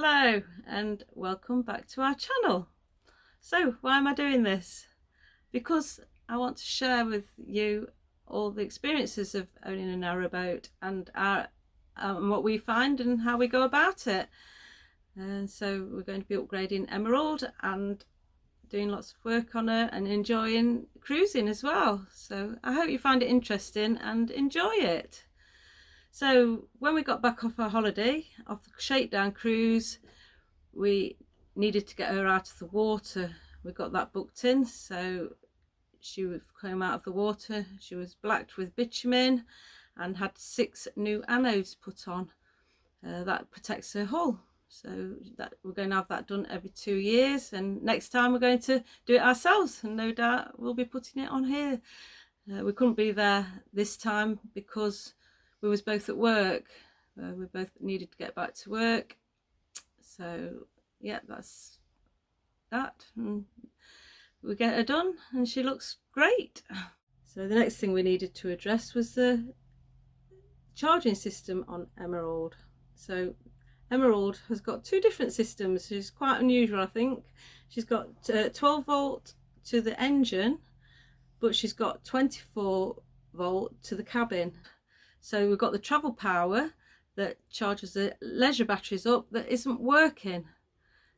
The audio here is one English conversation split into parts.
Hello and welcome back to our channel. So why am I doing this? Because I want to share with you all the experiences of owning a narrowboat and what we find and how we go about it. And so we're going to be upgrading Emerald and doing lots of work on her and enjoying cruising as well. So I hope you find it interesting and enjoy it. So when we got back off our holiday, off the shakedown cruise, we needed to get her out of the water. We got that booked in, so she came out of the water. She was blacked with bitumen and had 6 new anodes put on. That protects her hull. So we're going to have that done every 2 years, and next time we're going to do it ourselves, and no doubt we'll be putting it on here. We couldn't be there this time because we was both at work. We both needed to get back to work. So yeah, that's that. And we get her done and she looks great. So the next thing we needed to address was the charging system on Emerald. So Emerald has got 2 different systems, which is quite unusual, I think. She's got 12 volt to the engine, but she's got 24 volt to the cabin. So we've got the travel power that charges the leisure batteries up that isn't working.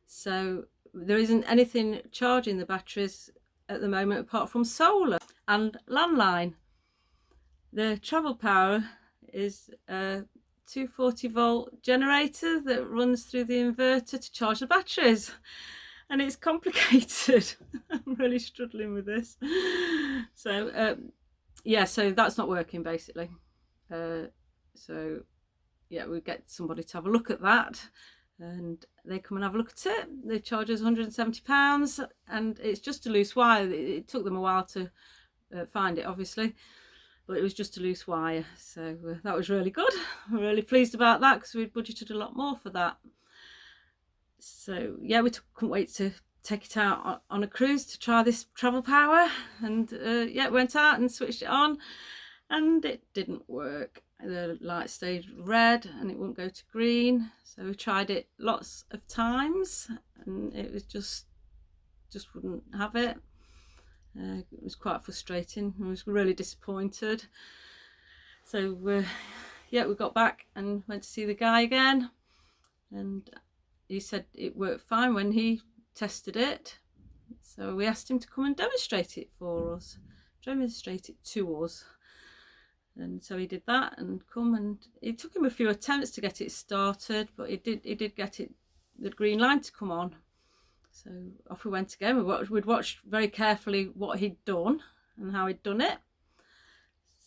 So there isn't anything charging the batteries at the moment apart from solar and landline. The travel power is a 240 volt generator that runs through the inverter to charge the batteries. And it's complicated. I'm really struggling with this. So yeah, so that's not working basically. So yeah, we get somebody to have a look at that, and they come and have a look at it. They charge us £170, and it's just a loose wire. It took them a while to find it, obviously, but it was just a loose wire. So that was really good. I'm really pleased about that because we'd budgeted a lot more for that. So yeah, we couldn't wait to take it out on a cruise to try this travel power, and yeah, went out and switched it on, and it didn't work. The light stayed red and it wouldn't go to green. So we tried it lots of times and it was just wouldn't have it. It was quite frustrating. I was really disappointed. So yeah, we got back and went to see the guy again, and he said it worked fine when he tested it. So we asked him to come and demonstrate it for us, demonstrate it to us. And so he did that and come, and it took him a few attempts to get it started, but he did get it, the green line to come on. So off we went again. We'd watched very carefully what he'd done and how he'd done it.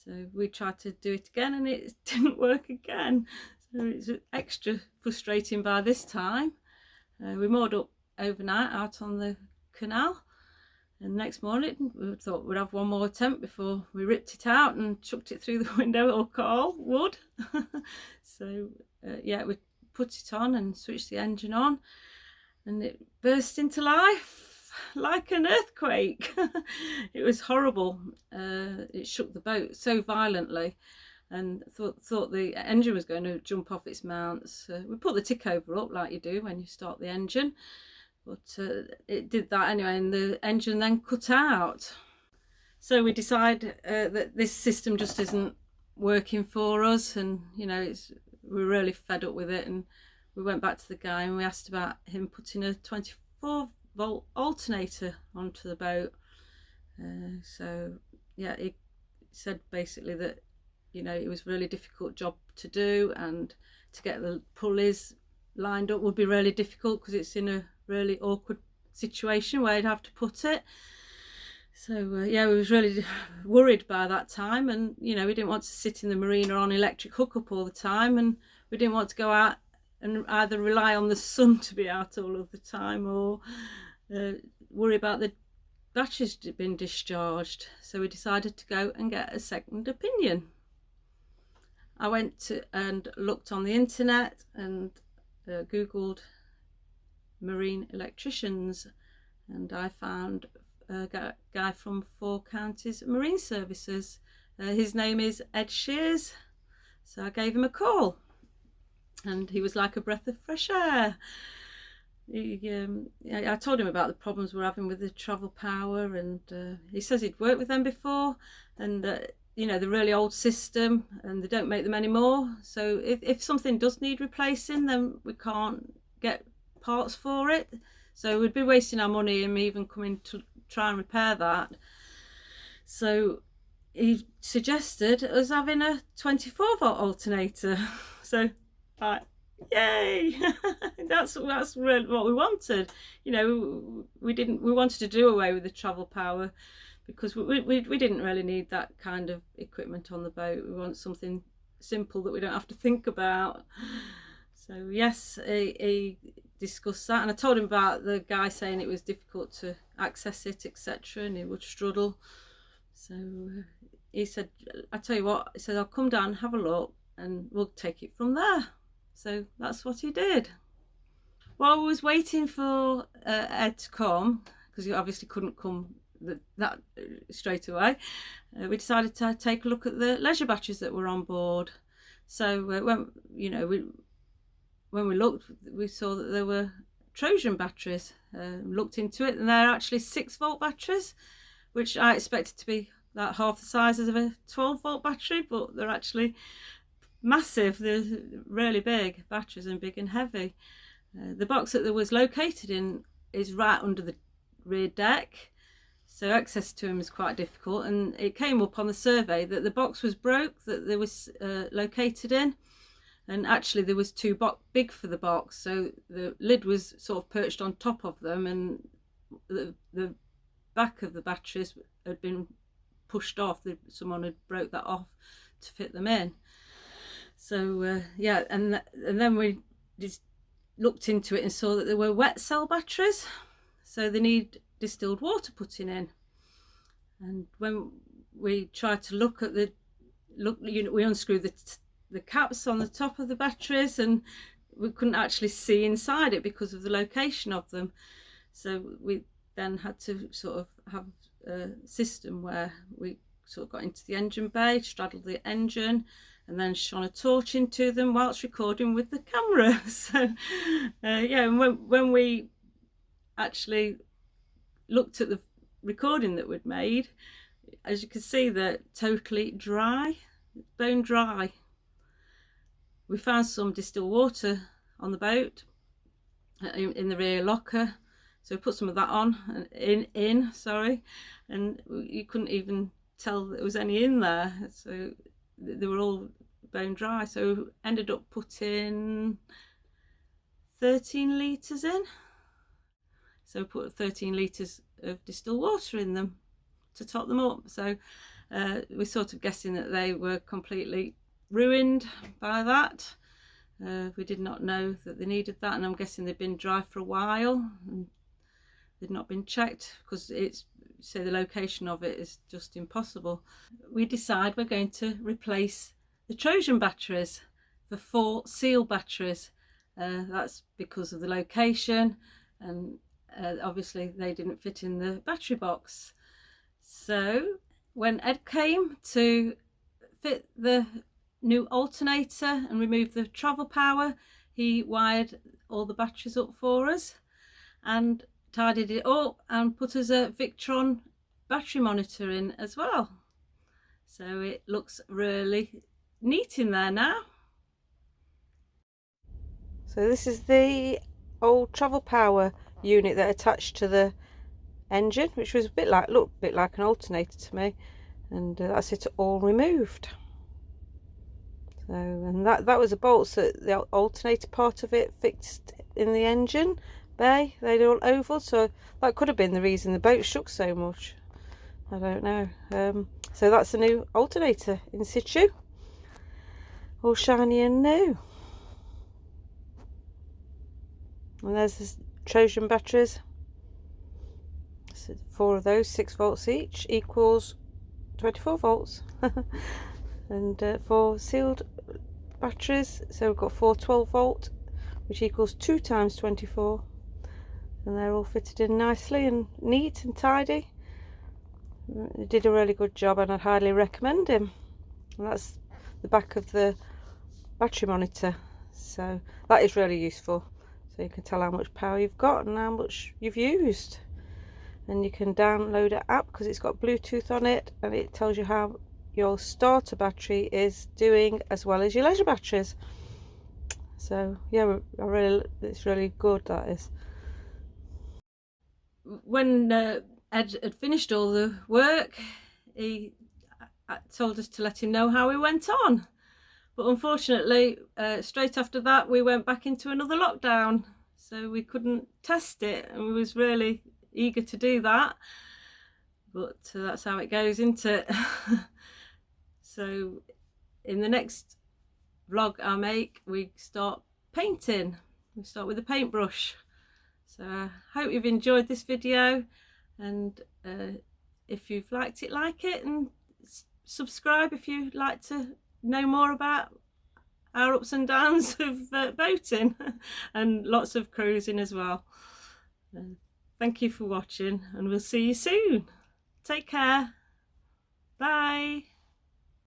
So we tried to do it again and it didn't work again. So it's extra frustrating by this time. We moored up overnight out on the canal. And next morning we thought we'd have one more attempt before we ripped it out and chucked it through the window, or coal wood. So yeah, we put it on and switched the engine on, and it burst into life like an earthquake. It was horrible. It shook the boat so violently, and thought the engine was going to jump off its mounts. We put the tick over up like you do when you start the engine. But it did that anyway, and the engine then cut out. So we decided that this system just isn't working for us, and you know, we're really fed up with it. And we went back to the guy and we asked about him putting a 24 volt alternator onto the boat. So yeah, he said basically that, you know, it was a really difficult job to do, and to get the pulleys lined up would be really difficult because it's in a really awkward situation where you'd have to put it. So yeah, we was really worried by that time, and you know, we didn't want to sit in the marina on electric hookup all the time, and we didn't want to go out and either rely on the sun to be out all of the time, or worry about the batteries being discharged. So we decided to go and get a second opinion. I went and looked on the internet and googled marine electricians, and I found a guy from 4 Counties Marine Services. His name is Ed Shears, so I gave him a call, and he was like a breath of fresh air. I told him about the problems we're having with the travel power, and he says he'd worked with them before, and you know, the really old system, and they don't make them anymore. So if something does need replacing, then we can't get parts for it. So we'd be wasting our money and even coming to try and repair that. So he suggested us having a 24-volt alternator. So, right, yay! that's really what we wanted. You know, we wanted to do away with the travel power, because we didn't really need that kind of equipment on the boat. We want something simple that we don't have to think about. So yes, he discussed that, and I told him about the guy saying it was difficult to access it, etc., and he would struggle. So he said, I tell you what, he said, I'll come down, have a look, and we'll take it from there. So that's what he did. While I was waiting for Ed to come, because he obviously couldn't come that straight away, we decided to take a look at the leisure batteries that were on board. So when we looked, we saw that there were Trojan batteries. Looked into it, and they're actually 6-volt batteries, which I expected to be like half the size of a 12-volt battery, but they're actually massive. They're really big batteries and big and heavy. The box that they was located in is right under the rear deck, so access to them is quite difficult, and it came up on the survey that the box was broke that they was located in, and actually there was too big for the box, so the lid was sort of perched on top of them, and the back of the batteries had been pushed off. Someone had broke that off to fit them in. So yeah, and then we just looked into it and saw that there were wet cell batteries, so they need distilled water putting in. And when we tried to look at we unscrewed the caps on the top of the batteries, and we couldn't actually see inside it because of the location of them. So we then had to sort of have a system where we sort of got into the engine bay, straddled the engine, and then shone a torch into them whilst recording with the camera. So yeah, and when we actually looked at the recording that we'd made, as you can see, they're totally dry, bone dry. We found some distilled water on the boat in the rear locker, so we put some of that on, and you couldn't even tell there was any in there, so they were all bone dry. So we ended up putting 13 litres in. So we put 13 litres of distilled water in them to top them up. So we're sort of guessing that they were completely ruined by that. We did not know that they needed that, and I'm guessing they've been dry for a while and they've not been checked, because the location of it is just impossible. We decide we're going to replace the Trojan batteries for 4 seal batteries. That's because of the location, and obviously they didn't fit in the battery box. So when Ed came to fit the new alternator and remove the travel power, he wired all the batteries up for us and tidied it up and put us a Victron battery monitor in as well. So it looks really neat in there now. So this is the old travel power unit that attached to the engine, which was looked a bit like an alternator to me, and that's it all removed. So, and that was the bolts that the alternator part of it fixed in the engine bay. They're all oval, so that could have been the reason the boat shook so much. I don't know. So that's the new alternator in situ, all shiny and new. And there's the Trojan batteries. So 4 of those, 6 volts each, equals 24 volts. And 4 sealed batteries, so we've got 4 12-volt, which equals 2 times 24, and they're all fitted in nicely and neat and tidy. He did a really good job, and I'd highly recommend him. And that's the back of the battery monitor. So that is really useful. So you can tell how much power you've got and how much you've used. And you can download an app because it's got Bluetooth on it, and it tells you how your starter battery is doing as well as your leisure batteries. So yeah, it's really good, that is. When Ed had finished all the work, he told us to let him know how we went on. But unfortunately, straight after that, we went back into another lockdown, so we couldn't test it, and we was really eager to do that. But that's how it goes, isn't it? So in the next vlog I make, we start painting. We start with a paintbrush. So I hope you've enjoyed this video, and if you've liked it, like it, and subscribe if you'd like to know more about our ups and downs of boating and lots of cruising as well. Thank you for watching, and we'll see you soon. Take care. Bye.